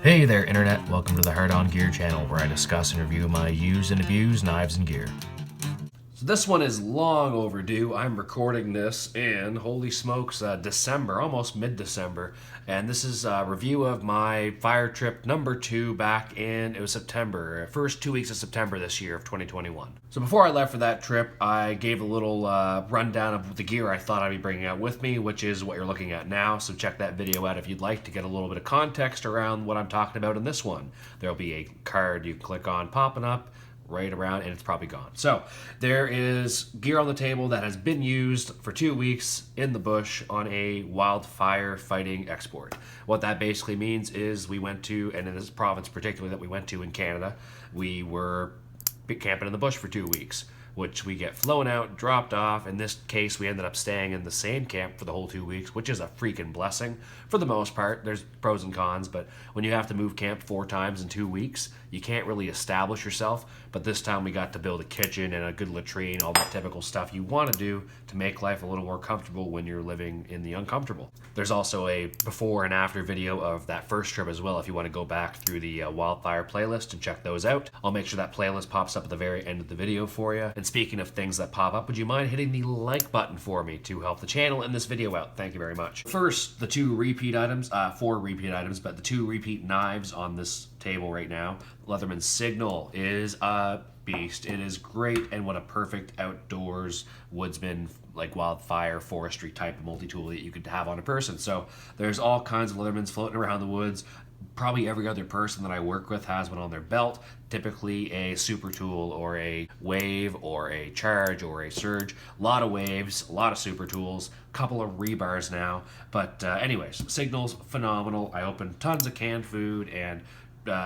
Hey there, Internet. Welcome to the Hard On Gear channel, where I discuss and review my used and abused knives and gear. So this one is long overdue. I'm recording this in, holy smokes, December, almost mid-December. And this is a review of my fire trip number 2 back in, it was September, first 2 weeks of September this year of 2021. So before I left for that trip, I gave a little rundown of the gear I thought I'd be bringing out with me, which is what you're looking at now. So check that video out if you'd like to get a little bit of context around what I'm talking about in this one. There'll be a card you can click on popping up right around, and it's probably gone. So there is gear on the table that has been used for 2 weeks in the bush on a wildfire fighting export. What that basically means is we went to, and in this province particularly that we went to in Canada, we were camping in the bush for 2 weeks, which we get flown out, dropped off. In this case, we ended up staying in the same camp for the whole 2 weeks, which is a freaking blessing for the most part. There's pros and cons, but when you have to move camp 4 times in 2 weeks, you can't really establish yourself. But this time we got to build a kitchen and a good latrine, all that typical stuff you want to do to make life a little more comfortable when you're living in the uncomfortable. There's also a before and after video of that first trip as well if you want to go back through the wildfire playlist and check those out. I'll make sure that playlist pops up at the very end of the video for you. And speaking of things that pop up, would you mind hitting the like button for me to help the channel and this video out? Thank you very much. First, the 2 repeat items, 4 repeat items, but the 2 repeat knives on this table right now. Leatherman Signal is a beast. It is great, and what a perfect outdoors woodsman, like wildfire, forestry type of multi-tool that you could have on a person. So there's all kinds of Leathermans floating around the woods. Probably every other person that I work with has one on their belt, typically a super tool or a wave or a charge or a surge. A lot of waves, a lot of super tools, a couple of rebars now. But anyways, Signal's phenomenal. I opened tons of canned food and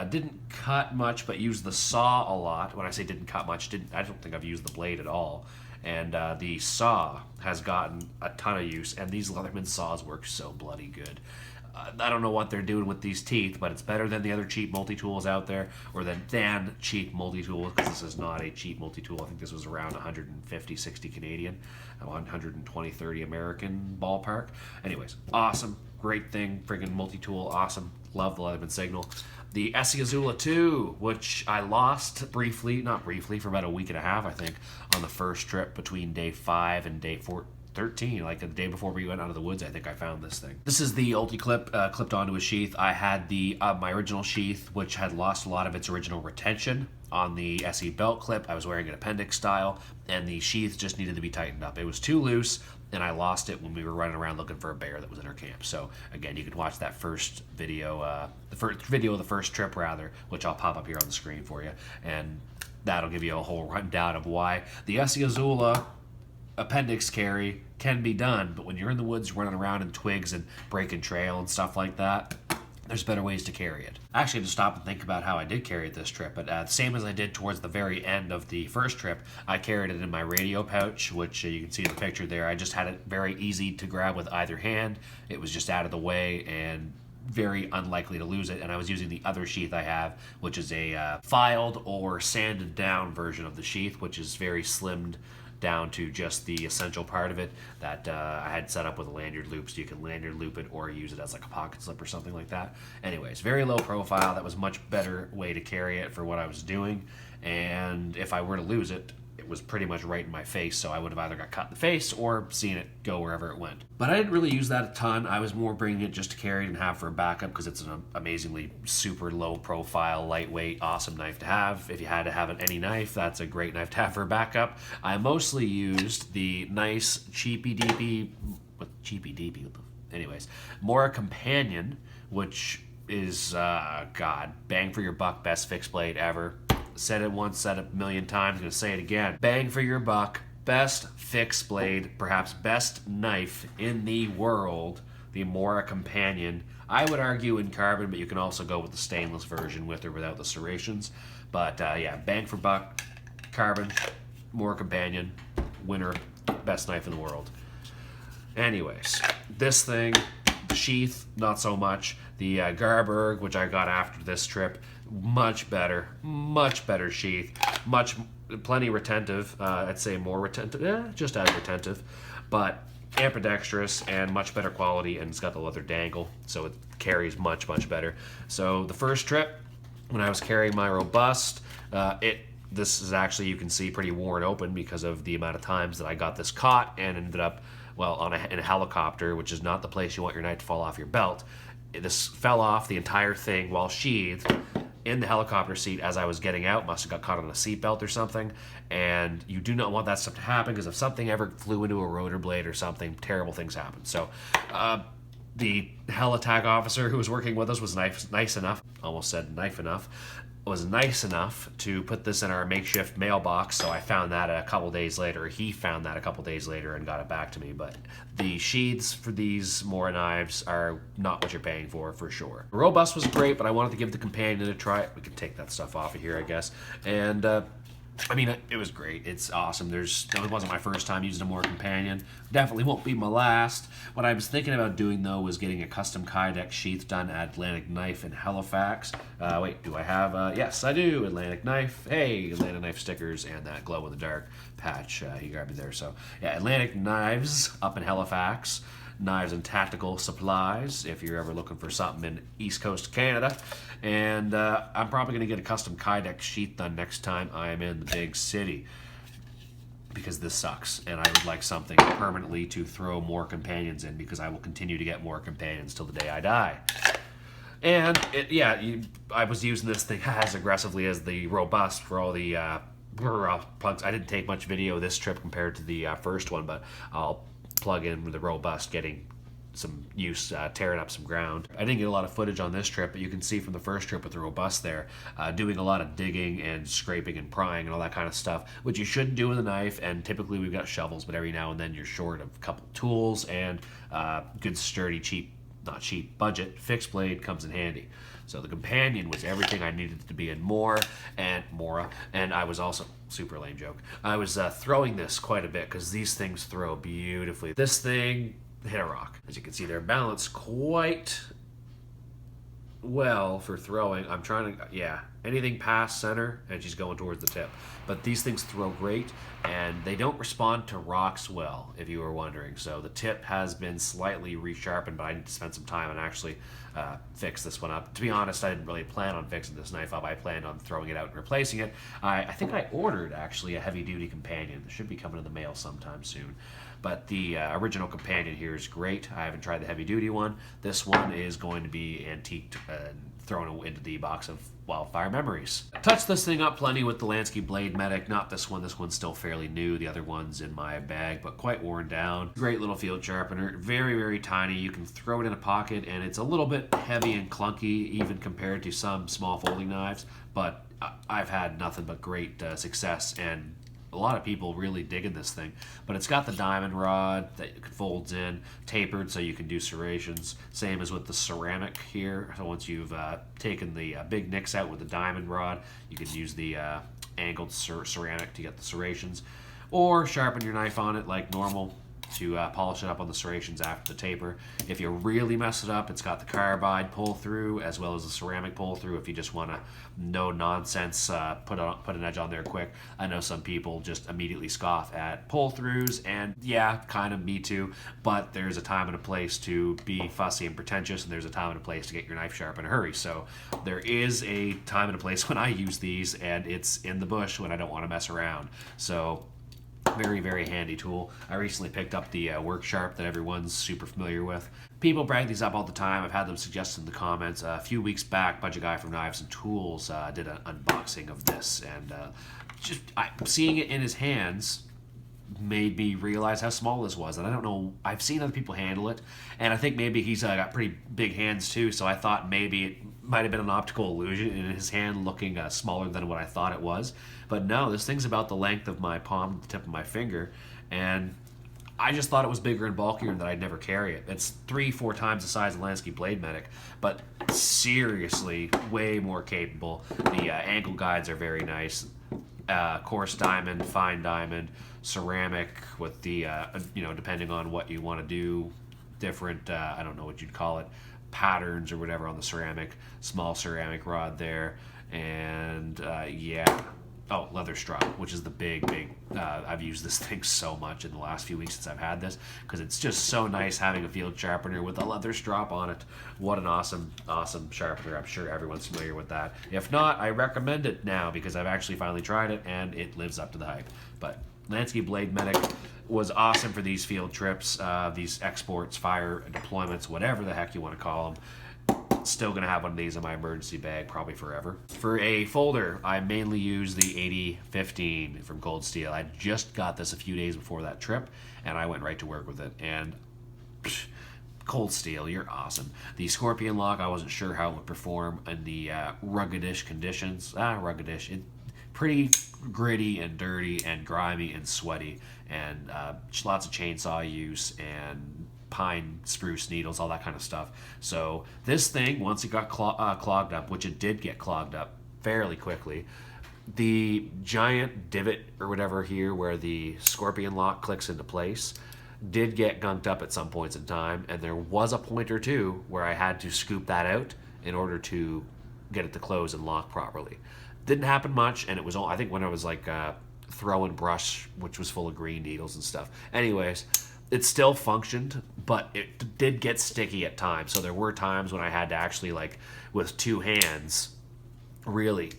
didn't cut much, but used the saw a lot. When I say didn't cut much, I don't think I've used the blade at all. And the saw has gotten a ton of use, and these Leatherman saws work so bloody good. I don't know what they're doing with these teeth, but it's better than the other cheap multi-tools out there, or than cheap multi-tools, because this is not a cheap multi-tool. I think this was around 150, 60 Canadian, 120, 30 American ballpark. Anyways, awesome, great thing, friggin' multi-tool, awesome. Love the Leatherman Signal. The Esee Izula 2, which I lost briefly, not briefly, for about a week and a half, I think, on the first trip between day 5 and day 13, like the day before we went out of the woods. I think I found this thing. This is the ulti-clip clipped onto a sheath. I had the my original sheath, which had lost a lot of its original retention on the Esee belt clip. I was wearing an appendix style, and the sheath just needed to be tightened up. It was too loose, and I lost it when we were running around looking for a bear that was in our camp. So again, you can watch that first video, the first video of the first trip rather, which I'll pop up here on the screen for you, and that'll give you a whole rundown of why the Esee Izula appendix carry can be done. But when you're in the woods running around in twigs and breaking trail and stuff like that, there's better ways to carry it. I actually had to stop and think about how I did carry it this trip, but same as I did towards the very end of the first trip, I carried it in my radio pouch, which you can see in the picture there. I just had it very easy to grab with either hand. It was just out of the way and very unlikely to lose it. And I was using the other sheath I have, which is a filed or sanded down version of the sheath, which is very slimmed down to just the essential part of it that I had set up with a lanyard loop, so you can lanyard loop it or use it as like a pocket slip or something like that. Anyways, very low profile. That was a much better way to carry it for what I was doing, and if I were to lose it, it was pretty much right in my face, so I would have either got cut in the face or seen it go wherever it went. But I didn't really use that a ton. I was more bringing it just to carry it and have for a backup, because it's an amazingly super low profile, lightweight, awesome knife to have. If you had to have any knife, that's a great knife to have for a backup. I mostly used the nice anyways, Mora Companion, which is, God, bang for your buck, best fixed blade ever. Said it once, said it a million times, gonna say it again. Bang for your buck, best fixed blade, perhaps best knife in the world, the Mora Companion. I would argue in carbon, but you can also go with the stainless version with or without the serrations. But yeah, bang for buck, carbon, Mora Companion, winner, best knife in the world. Anyways, this thing, the sheath, not so much. The Garberg, which I got after this trip, much better sheath, plenty retentive. I'd say more retentive, just as retentive, but ambidextrous and much better quality, and it's got the leather dangle, so it carries much, much better. So the first trip, when I was carrying my robust, this is actually, you can see, pretty worn open because of the amount of times that I got this caught and ended up, well, in a helicopter, which is not the place you want your knife to fall off your belt. This fell off, the entire thing, while sheathed in the helicopter seat as I was getting out. Must have got caught on a seatbelt or something. And you do not want that stuff to happen, because if something ever flew into a rotor blade or something, terrible things happen. So the heli-tac officer who was working with us was nice enough, almost said knife enough, was nice enough to put this in our makeshift mailbox. So I found that a couple days later. He found that a couple days later and got it back to me. But the sheaths for these Mora knives are not what you're paying for sure. The robust was great, but I wanted to give the Companion a try. We can take that stuff off of here, I guess. And I mean, it was great. It's awesome. It wasn't my first time using a Mora Companion. Definitely won't be my last. What I was thinking about doing, though, was getting a custom Kydex sheath done at Atlantic Knife in Halifax. Wait, do I have? Yes, I do. Atlantic Knife. Hey, Atlantic Knife stickers and that glow-in-the-dark patch. He grabbed me there. So, yeah, Atlantic Knives up in Halifax. Knives and tactical supplies if you're ever looking for something in East Coast Canada. And I'm probably going to get a custom Kydex sheath done next time I am in the big city, because this sucks, and I would like something permanently to throw more Companions in, because I will continue to get more Companions till the day I die. And I was using this thing as aggressively as the robust for all the plugs. I didn't take much video this trip compared to the first one, but I'll plug in with the robust, getting some use, tearing up some ground. I didn't get a lot of footage on this trip, but you can see from the first trip with the robust there, doing a lot of digging and scraping and prying and all that kind of stuff, which you shouldn't do with a knife. And typically we've got shovels, but every now and then you're short of a couple tools, and good sturdy, budget fixed blade comes in handy. So the Companion was everything I needed to be in Mora, and I was also, super lame joke, I was throwing this quite a bit, because these things throw beautifully. This thing hit a rock. As you can see, they're balanced quite well for throwing. I'm trying to, anything past center, and she's going towards the tip. But these things throw great, and they don't respond to rocks well, if you were wondering. So the tip has been slightly resharpened, but I need to spend some time and actually fix this one up. To be honest, I didn't really plan on fixing this knife up. I planned on throwing it out and replacing it. I think I ordered, actually, a heavy-duty Companion. It should be coming in the mail sometime soon. But the original Companion here is great. I haven't tried the heavy-duty one. This one is going to be antiqued and thrown into the box of Wildfire memories. I touched this thing up plenty with the Lansky Blade Medic. Not this one. This one's still fairly new. The other one's in my bag, but quite worn down. Great little field sharpener. Very, very tiny. You can throw it in a pocket, and it's a little bit heavy and clunky, even compared to some small folding knives. But I've had nothing but great success, and a lot of people really digging this thing. But it's got the diamond rod that folds in, tapered so you can do serrations. Same as with the ceramic here. So once you've taken the big nicks out with the diamond rod, you can use the angled ceramic to get the serrations, or sharpen your knife on it like normal to polish it up on the serrations after the taper. If you really mess it up, it's got the carbide pull through as well as the ceramic pull through if you just want to no nonsense put an edge on there quick. I know some people just immediately scoff at pull throughs, and yeah, kind of me too, but there's a time and a place to be fussy and pretentious, and there's a time and a place to get your knife sharp in a hurry. So there is a time and a place when I use these, and it's in the bush when I don't want to mess around. So very, very handy tool. I recently picked up the Work Sharp that everyone's super familiar with. People brag these up all the time. I've had them suggested in the comments. A few weeks back, Budget Guy from Knives and Tools did an unboxing of this, and seeing it in his hands made me realize how small this was. And I don't know, I've seen other people handle it, and I think maybe he's got pretty big hands too, so I thought maybe it might have been an optical illusion in his hand looking smaller than what I thought it was. But no, this thing's about the length of my palm, the tip of my finger, and I just thought it was bigger and bulkier and that I'd never carry it. It's 3-4 times the size of the Lansky Blade Medic, but seriously, way more capable. The angle guides are very nice. Coarse diamond, fine diamond, ceramic with the, depending on what you want to do, different, I don't know what you'd call it, patterns or whatever on the ceramic, small ceramic rod there, and Oh, leather strap, which is the big, I've used this thing so much in the last few weeks since I've had this, because it's just so nice having a field sharpener with a leather strap on it. What an awesome sharpener. I'm sure everyone's familiar with that. If not, I recommend it now because I've actually finally tried it and it lives up to the hype. But Lansky Blade Medic was awesome for these field trips, these exports, fire deployments, whatever the heck you want to call them. Still going to have one of these in my emergency bag probably forever. For a folder, I mainly use the 8015 from Cold Steel. I just got this a few days before that trip, and I went right to work with it. And Cold Steel, you're awesome. The Scorpion lock, I wasn't sure how it would perform in the ruggedish conditions. Ruggedish. Pretty gritty and dirty and grimy and sweaty, and lots of chainsaw use and pine spruce needles, all that kind of stuff. So this thing, once it got clogged up, which it did get clogged up fairly quickly, the giant divot or whatever here where the Scorpion lock clicks into place did get gunked up at some points in time, and there was a point or two where I had to scoop that out in order to get it to close and lock properly. Didn't happen much, and it was all, I think when I was like throwing brush, which was full of green needles and stuff. Anyways, it still functioned, but it did get sticky at times. So there were times when I had to actually, like, with two hands, really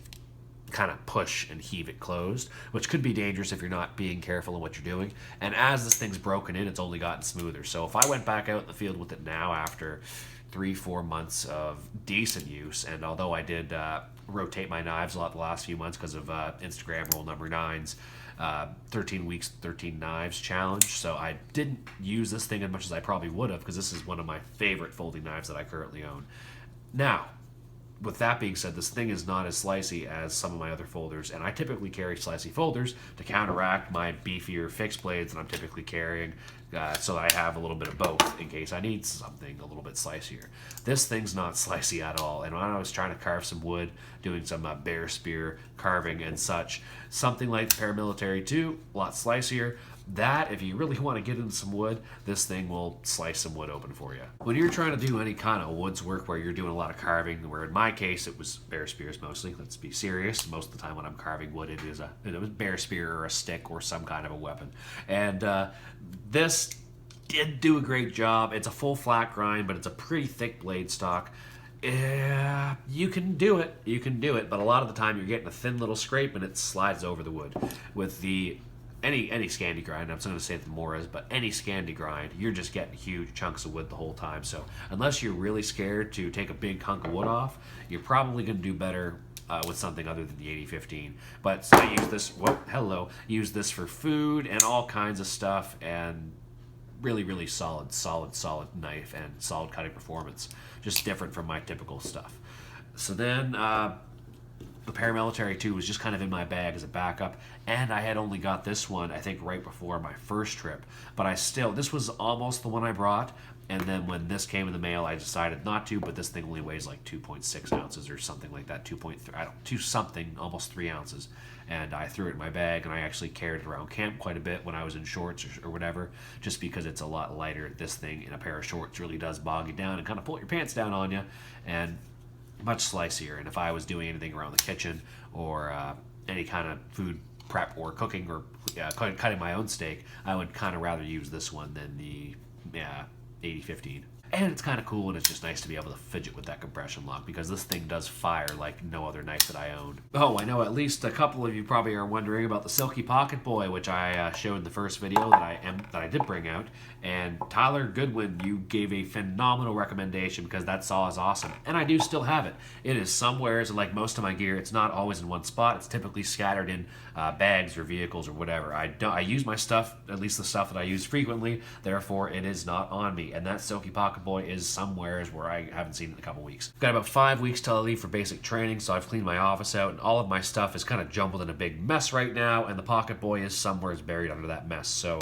kind of push and heave it closed, which could be dangerous if you're not being careful in what you're doing. And as this thing's broken in, it's only gotten smoother. So if I went back out in the field with it now after 3-4 months of decent use, and although I did rotate my knives a lot the last few months because of Instagram rule number 9's 13 weeks, 13 knives challenge, so I didn't use this thing as much as I probably would have, because this is one of my favorite folding knives that I currently own. Now, with that being said, this thing is not as slicey as some of my other folders, and I typically carry slicey folders to counteract my beefier fixed blades that I'm typically carrying, so that I have a little bit of both in case I need something a little bit slicier. This thing's not slicey at all, and when I was trying to carve some wood, doing some bear spear carving and such, something like the Paramilitary 2, a lot slicier. That, if you really want to get into some wood, this thing will slice some wood open for you. When you're trying to do any kind of woods work where you're doing a lot of carving, where in my case it was bear spears mostly, let's be serious, most of the time when I'm carving wood it was bear spear or a stick or some kind of a weapon. And this did do a great job. It's a full flat grind, but it's a pretty thick blade stock. You can do it, but a lot of the time you're getting a thin little scrape and it slides over the wood. With the any Scandi grind, I'm just going to say the Moras, but any Scandi grind, you're just getting huge chunks of wood the whole time. So unless you're really scared to take a big hunk of wood off, you're probably going to do better with something other than the 8015. But so I use this for food and all kinds of stuff, and really solid knife and solid cutting performance. Just different from my typical stuff. So then the Paramilitary 2 was just kind of in my bag as a backup, and I had only got this one, I think, right before my first trip. But this was almost the one I brought, and then when this came in the mail, I decided not to, but this thing only weighs like 2.6 ounces or something like that, 2 something, almost 3 ounces. And I threw it in my bag, and I actually carried it around camp quite a bit when I was in shorts or whatever, just because it's a lot lighter. This thing in a pair of shorts really does bog you down and kind of pull your pants down on you, and much slicier. And if I was doing anything around the kitchen or any kind of food prep or cooking or cutting my own steak, I would kind of rather use this one than the 8015. And it's kind of cool, and it's just nice to be able to fidget with that compression lock, because this thing does fire like no other knife that I own. Oh, I know at least a couple of you probably are wondering about the Silky Pocketboy, which I showed in the first video that I did bring out. And Tyler Goodwin, you gave a phenomenal recommendation, because that saw is awesome, and I do still have it. It is somewheres, and like most of my gear, it's not always in one spot. It's typically scattered in bags or vehicles or whatever. I use my stuff, at least the stuff that I use frequently, therefore it is not on me. And that Silky Pocketboy is somewheres where I haven't seen it in a couple weeks. Got about 5 weeks till I leave for basic training, so I've cleaned my office out, and all of my stuff is kind of jumbled in a big mess right now, and the Pocketboy is somewheres buried under that mess. So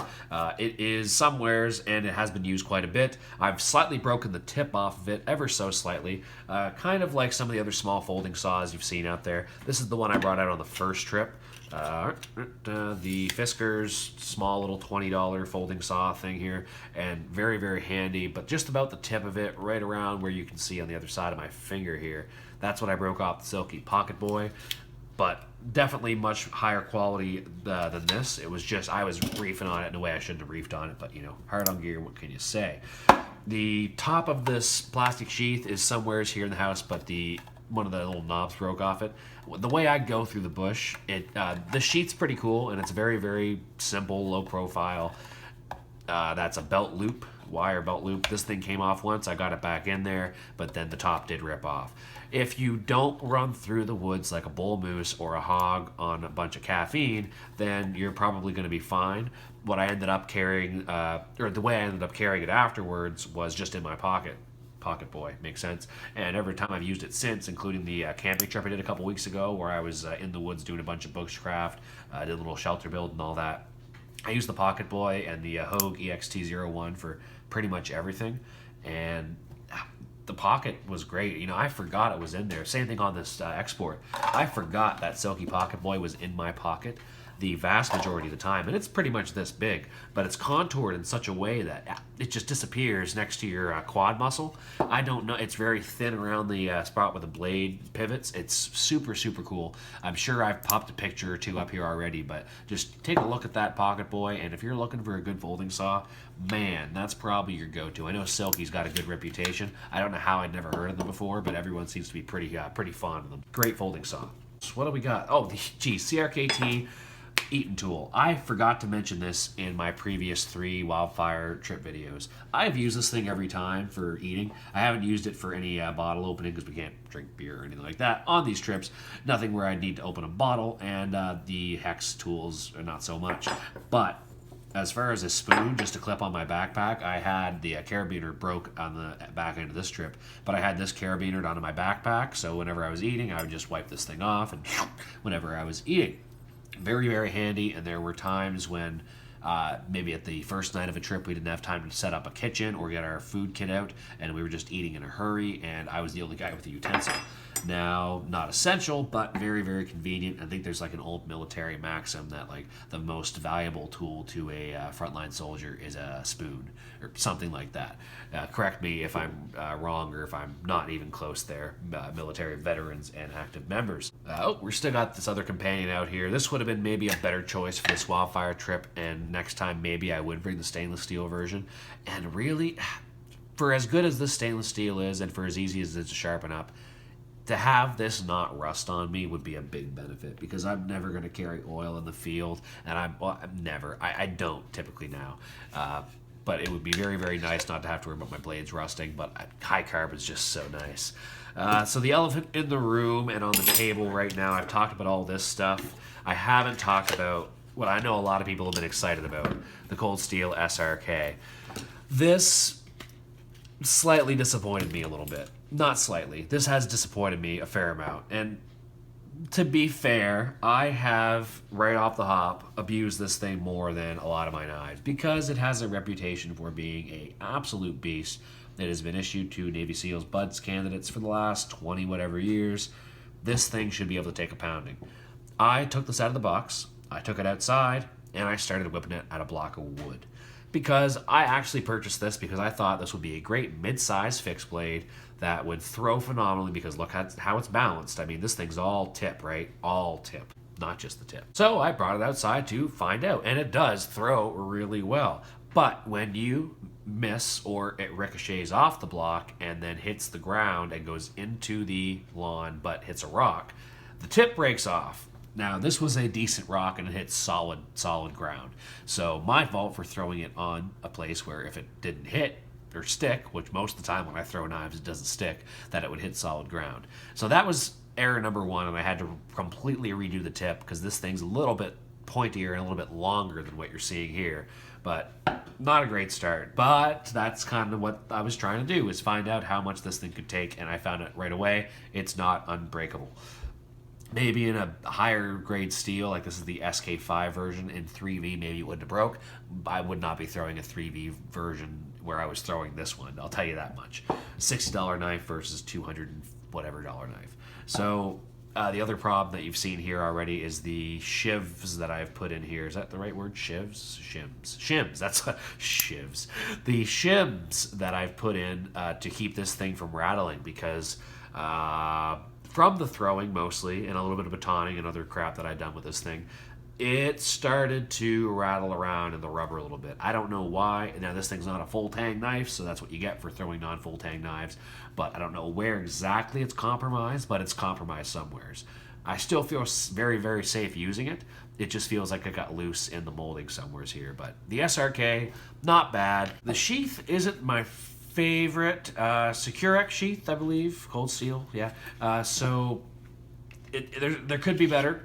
it is somewheres, and it has been used quite a bit. I've slightly broken the tip off of it, ever so slightly, kind of like some of the other small folding saws you've seen out there. This is the one I brought out on the first trip. The Fisker's small little $20 folding saw thing here, and very handy, but just about the tip of it, right around where you can see on the other side of my finger here, that's what I broke off the Silky Pocketboy. but definitely much higher quality than this. It was just, I was reefing on it in a way I shouldn't have reefed on it, but you know, hard on gear, what can you say? The top of this plastic sheath is somewheres here in the house, but one of the little knobs broke off it. The way I go through the bush, the sheath's pretty cool, and it's very, very simple, low profile. That's a belt loop, wire belt loop. This thing came off once, I got it back in there, but then the top did rip off. If you don't run through the woods like a bull moose or a hog on a bunch of caffeine, then you're probably going to be fine. What I ended up carrying, or the way I ended up carrying it afterwards, was just in my pocket. Pocketboy, makes sense. And every time I've used it since, including the camping trip I did a couple weeks ago, where I was in the woods doing a bunch of bushcraft, did a little shelter build and all that. I used the Pocketboy and the Hogue EXT01 for pretty much everything, and the pocket was great. You know, I forgot it was in there. Same thing on this export. I forgot that Silky Pocketboy was in my pocket the vast majority of the time, and it's pretty much this big, but it's contoured in such a way that it just disappears next to your quad muscle. I don't know, it's very thin around the spot where the blade pivots. It's super, super cool. I'm sure I've popped a picture or two up here already, but just take a look at that Pocketboy, and if you're looking for a good folding saw, man, that's probably your go-to. I know Silky's got a good reputation. I don't know how I'd never heard of them before, but everyone seems to be pretty fond of them. Great folding saw. So what do we got? Oh, geez, CRKT Eat tool. I forgot to mention this in my previous 3 wildfire trip videos. I've used this thing every time for eating. I haven't used it for any bottle opening because we can't drink beer or anything like that on these trips. Nothing where I need to open a bottle, and the hex tools are not so much. But as far as a spoon, just to clip on my backpack, I had the carabiner broke on the back end of this trip, but I had this carabinered onto my backpack, so whenever I was eating, I would just wipe this thing off, and whenever I was eating. Very, very handy, and there were times when maybe at the first night of a trip we didn't have time to set up a kitchen or get our food kit out, and we were just eating in a hurry, and I was the only guy with a utensil. Now, not essential, but very, very convenient. I think there's like an old military maxim that like the most valuable tool to a frontline soldier is a spoon, or something like that. Correct me if I'm wrong, or if I'm not even close there, military veterans and active members. Oh, we're still got this other companion out here. This would have been maybe a better choice for this wildfire trip, and next time maybe I would bring the stainless steel version. And really, for as good as this stainless steel is, and for as easy as it is to sharpen up, to have this not rust on me would be a big benefit, because I'm never going to carry oil in the field, and I don't typically now. But it would be very, very nice not to have to worry about my blades rusting, but high carb is just so nice. So the elephant in the room and on the table right now, I've talked about all this stuff. I haven't talked about what I know a lot of people have been excited about, the Cold Steel SRK. This slightly disappointed me a little bit. Not slightly. This has disappointed me a fair amount. And to be fair, I have, right off the hop, abused this thing more than a lot of my knives, because it has a reputation for being an absolute beast. It has been issued to Navy SEALs buds candidates for the last 20 whatever years. This thing should be able to take a pounding. I took this out of the box, I took it outside, and I started whipping it at a block of wood. Because I actually purchased this because I thought this would be a great mid-size fixed blade that would throw phenomenally, because look how it's balanced. I mean, this thing's all tip, right? All tip, not just the tip. So I brought it outside to find out, and it does throw really well. But when you miss, or it ricochets off the block and then hits the ground and goes into the lawn but hits a rock, the tip breaks off. Now, this was a decent rock, and it hit solid ground. So my fault for throwing it on a place where if it didn't hit or stick, which most of the time when I throw knives it doesn't stick, that it would hit solid ground. So that was error number 1, and I had to completely redo the tip, because this thing's a little bit pointier and a little bit longer than what you're seeing here. But not a great start. But that's kind of what I was trying to do, is find out how much this thing could take, and I found it right away. It's not unbreakable. Maybe in a higher grade steel, like this is the SK5 version, in 3V, maybe it wouldn't have broke. I would not be throwing a 3V version where I was throwing this one, I'll tell you that much. $60 knife versus $200 and whatever dollar knife. So the other problem that you've seen here already is the shivs that I've put in here. Is that the right word? Shivs? Shims. That's shivs. The shims that I've put in to keep this thing from rattling, because from the throwing mostly, and a little bit of batoning and other crap that I'd done with this thing, it started to rattle around in the rubber a little bit. I don't know why. Now, this thing's not a full tang knife, so that's what you get for throwing non-full tang knives. But I don't know where exactly it's compromised, but it's compromised somewheres. I still feel very, very safe using it. It just feels like it got loose in the molding somewheres here. But the SRK, not bad. The sheath isn't my favorite. Securek sheath, I believe. Cold steel, yeah. So there could be better.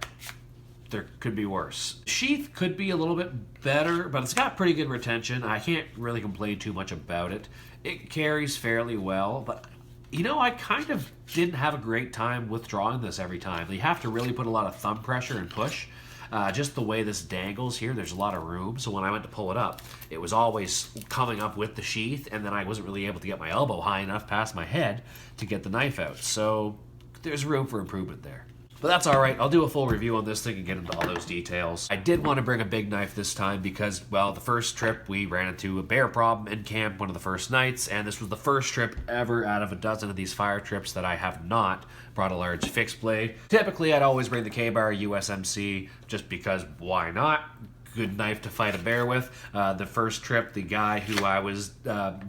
There could be worse. Sheath could be a little bit better, but it's got pretty good retention. I can't really complain too much about it. It carries fairly well, but you know, I kind of didn't have a great time withdrawing this every time. You have to really put a lot of thumb pressure and push. Just the way this dangles here, there's a lot of room. So when I went to pull it up, it was always coming up with the sheath, and then I wasn't really able to get my elbow high enough past my head to get the knife out. So there's room for improvement there. But that's all right. I'll do a full review on this thing and get into all those details. I did want to bring a big knife this time because, well, the first trip we ran into a bear problem in camp one of the first nights, and this was the first trip ever out of a dozen of these fire trips that I have not brought a large fixed blade. Typically, I'd always bring the K-Bar USMC just because why not? Good knife to fight a bear with. The first trip, the guy who I was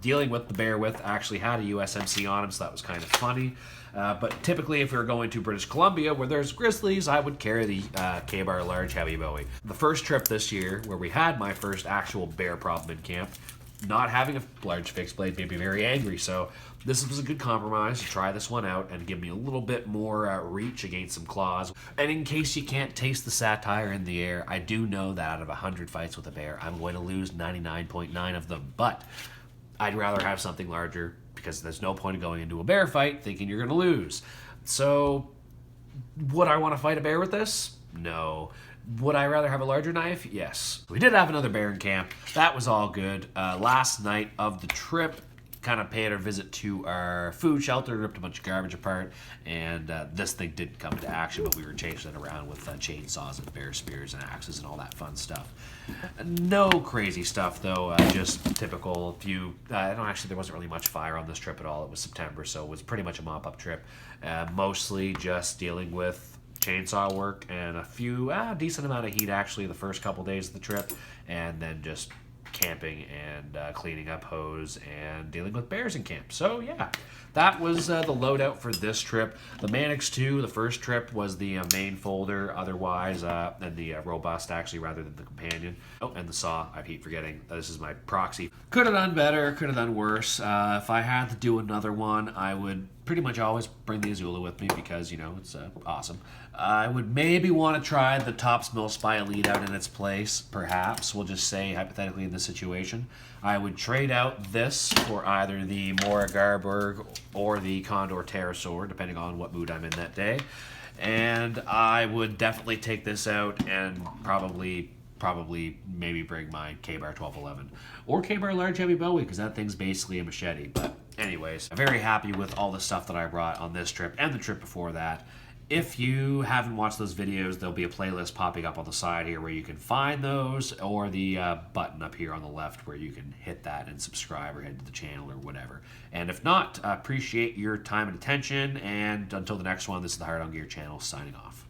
dealing with the bear with actually had a USMC on him, so that was kind of funny. But typically, if we were going to British Columbia, where there's grizzlies, I would carry the K-Bar Large Heavy Bowie. The first trip this year, where we had my first actual bear problem in camp, not having a large fixed blade made me very angry, so this was a good compromise to try this one out and give me a little bit more reach against some claws. And in case you can't taste the satire in the air, I do know that out of 100 fights with a bear, I'm going to lose 99.9 of them, but I'd rather have something larger because there's no point in going into a bear fight thinking you're going to lose. So, would I want to fight a bear with this? No. Would I rather have a larger knife? Yes. We did have another bear in camp. That was all good. Last night of the trip, kind of paid our visit to our food shelter, ripped a bunch of garbage apart, and this thing didn't come into action, but we were chasing it around with chainsaws and bear spears and axes and all that fun stuff. No crazy stuff, though, just typical few, there wasn't really much fire on this trip at all. It was September, so it was pretty much a mop-up trip. Mostly just dealing with chainsaw work and a few, decent amount of heat actually the first couple days of the trip, and then just camping and cleaning up hose and dealing with bears in camp. So yeah, that was the loadout for this trip. The Mannix 2, the first trip, was the main folder otherwise, and the robust actually rather than the companion. Oh, and the saw, I keep forgetting. This is my proxy. Could have done better, could have done worse. If I had to do another one, I would pretty much always bring the Izula with me because, you know, it's awesome. I would maybe want to try the Tops Mill Spy Elite out in its place, perhaps. We'll just say, hypothetically, in this situation. I would trade out this for either the Mora Garberg or the Condor Pterosaur, depending on what mood I'm in that day. And I would definitely take this out and probably maybe bring my K-Bar 1211 or K-Bar Large Heavy Bowie, because that thing's basically a machete. But anyways, I'm very happy with all the stuff that I brought on this trip and the trip before that. If you haven't watched those videos, there'll be a playlist popping up on the side here where you can find those, or the button up here on the left where you can hit that and subscribe or head to the channel or whatever. And if not, appreciate your time and attention, and until the next one, this is the Hard On Gear channel signing off.